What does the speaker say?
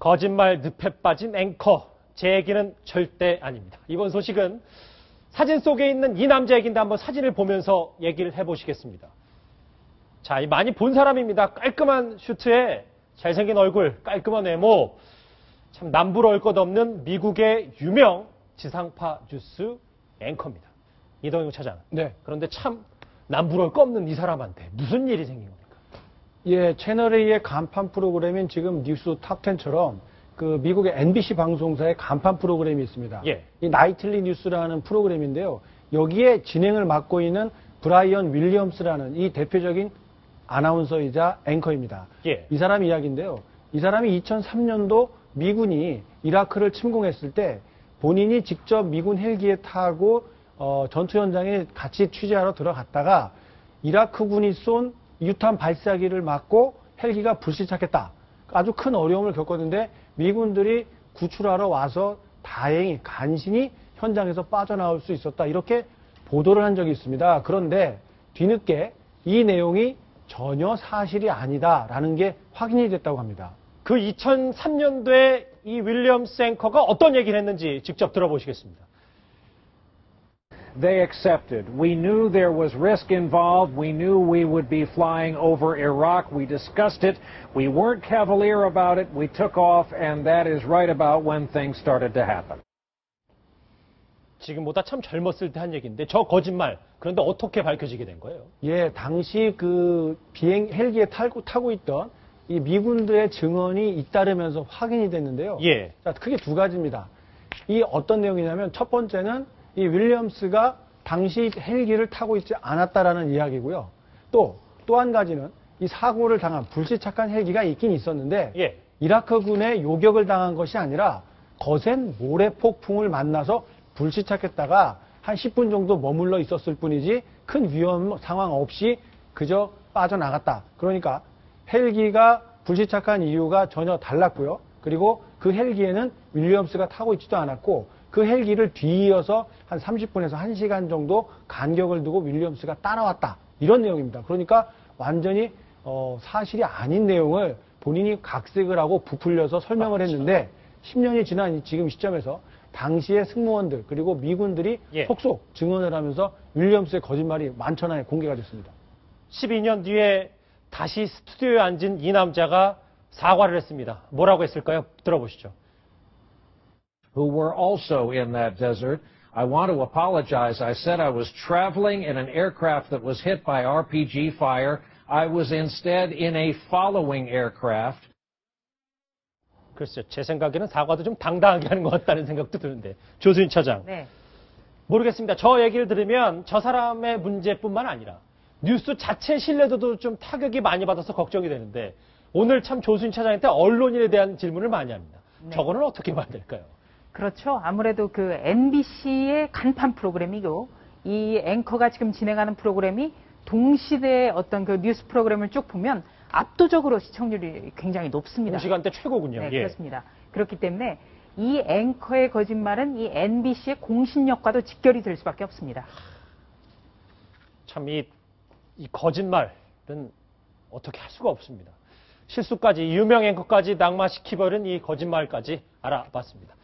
거짓말 늪에 빠진 앵커. 제 얘기는 절대 아닙니다. 이번 소식은 사진 속에 있는 이 남자 얘기인데 한번 사진을 보면서 얘기를 해보시겠습니다. 자, 많이 본 사람입니다. 깔끔한 슈트에 잘생긴 얼굴, 깔끔한 외모, 참 남부러울 것 없는 미국의 유명 지상파 뉴스 앵커입니다. 이동영 차장. 네. 그런데 참 남부러울 거 없는 이 사람한테 무슨 일이 생긴 겁니까? 예, 채널A의 간판 프로그램인 지금 뉴스 탑10처럼 그 미국의 MBC 방송사의 간판 프로그램이 있습니다. 예. 이 나이틀리 뉴스라는 프로그램인데요. 여기에 진행을 맡고 있는 브라이언 윌리엄스라는 이 대표적인 아나운서이자 앵커입니다. 예. 이 사람 이야기인데요. 이 사람이 2003년도 미군이 이라크를 침공했을 때 본인이 직접 미군 헬기에 타고 전투 현장에 같이 취재하러 들어갔다가 이라크군이 쏜 유탄 발사기를 맞고 헬기가 불시착했다. 아주 큰 어려움을 겪었는데 미군들이 구출하러 와서 다행히 간신히 현장에서 빠져나올 수 있었다. 이렇게 보도를 한 적이 있습니다. 그런데 뒤늦게 이 내용이 전혀 사실이 아니다라는 게 확인이 됐다고 합니다. 그 2003년도에 이 윌리엄스 앵커가 어떤 얘기를 했는지 직접 들어보시겠습니다. They accepted. We knew there was risk involved. We knew we would be flying over Iraq. We discussed it. We weren't cavalier about it. We took off, and that is right about when things started to happen. 지금보다 참 젊었을 때 한 얘기인데 저 거짓말. 그런데 어떻게 밝혀지게 된 거예요? 예, 당시 그 헬기에 타고 있던 이 미군들의 증언이 잇따르면서 확인이 됐는데요. 예. 자, 크게 두 가지입니다. 이 어떤 내용이냐면 첫 번째는 이 윌리엄스가 당시 헬기를 타고 있지 않았다라는 이야기고요. 또 한 가지는 이 사고를 당한 불시착한 헬기가 있긴 있었는데 예. 이라크군의 요격을 당한 것이 아니라 거센 모래폭풍을 만나서 불시착했다가 한 10분 정도 머물러 있었을 뿐이지 큰 위험 상황 없이 그저 빠져나갔다. 그러니까 헬기가 불시착한 이유가 전혀 달랐고요. 그리고 그 헬기에는 윌리엄스가 타고 있지도 않았고 그 헬기를 뒤이어서 한 30분에서 1시간 정도 간격을 두고 윌리엄스가 따라왔다. 이런 내용입니다. 그러니까 완전히 사실이 아닌 내용을 본인이 각색을 하고 부풀려서 설명을 했는데 10년이 지난 지금 시점에서 당시의 승무원들 그리고 미군들이 속속 증언을 하면서 윌리엄스의 거짓말이 만천하에 공개가 됐습니다. 12년 뒤에 다시 스튜디오에 앉은 이 남자가 사과를 했습니다. 뭐라고 했을까요? 들어보시죠. Who were also in that desert. I want to apologize. I said I was traveling in an aircraft that was hit by RPG fire. I was instead in a following aircraft. 글쎄요. 제 생각에는 사과도 좀 당당하게 하는 것 같다는 생각도 드는데. 조수인 차장. 네. 모르겠습니다. 저 얘기를 들으면 저 사람의 문제뿐만 아니라 뉴스 자체 신뢰도도 좀 타격이 많이 받아서 걱정이 되는데 오늘 참 조수인 차장한테 언론인에 대한 질문을 많이 합니다. 네. 저거는 어떻게 봐야 될까요? 그렇죠. 아무래도 그 MBC의 간판 프로그램이고 이 앵커가 지금 진행하는 프로그램이 동시대의 어떤 그 뉴스 프로그램을 쭉 보면 압도적으로 시청률이 굉장히 높습니다. 동시간대 최고군요. 네, 예. 그렇습니다. 그렇기 때문에 이 앵커의 거짓말은 이 MBC의 공신력과도 직결이 될 수밖에 없습니다. 참 이 거짓말은 어떻게 할 수가 없습니다. 실수까지 유명 앵커까지 낙마시키버린 이 거짓말까지 알아봤습니다.